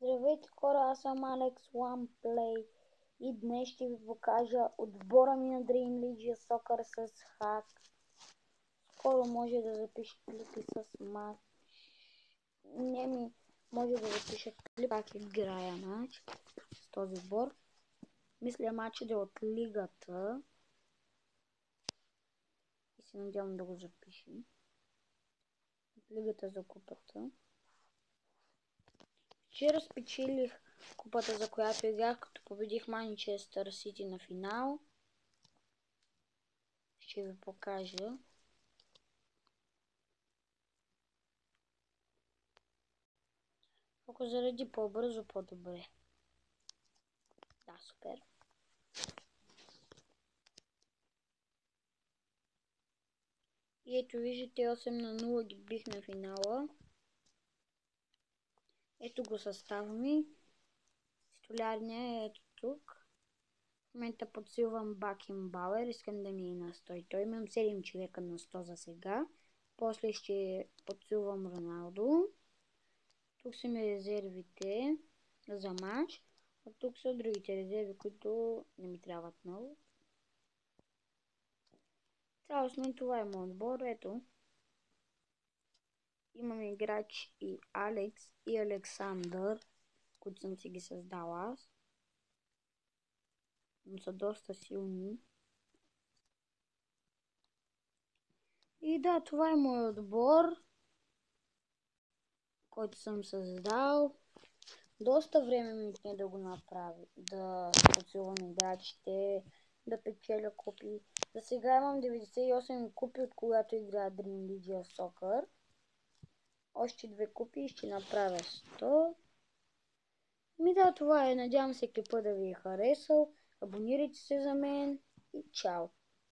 Здравейте хора, аз съм Алекс OnePlay и днес ще ви покажа отбора ми на Dream League Soccer с хак. Скоро може да запиша клипи с матч. Може да запиша клип как играя матч с този отбор. Мисля матчът да е от лигата и се надявам да го запишем. От лигата за купата. Вчера спечелих купата, за която играх, като победих Манчестър Сити на финал. Ще ви покажа. Ако заради по-бързо, по-добре. Да, супер. И ето виждате 8-0 ги бих на финала. Ето го състава ми. Титулярния е ето тук. В момента подсилвам Бакенбауер. Искам да ми е на 100. Той имам 7 човека на 100 за сега. После ще подсилвам Роналдо. Тук са ми резервите за матч. А тук са другите резерви, които не ми трябват много. Цялостно това е моят отбор. Ето. Имам играч и Алекс и Александър, които съм си ги създал аз. Но са доста силни. И да, това е моят отбор, който съм създал. Доста време ми е да го направя, да подсилвам играчите, да печеля купи. За сега имам 98 купи, от когато играя Dream League Soccer. Още 2 купи и ще направя 100. Да, това е. Надявам се клипа да ви е харесал. Абонирайте се за мен и чао!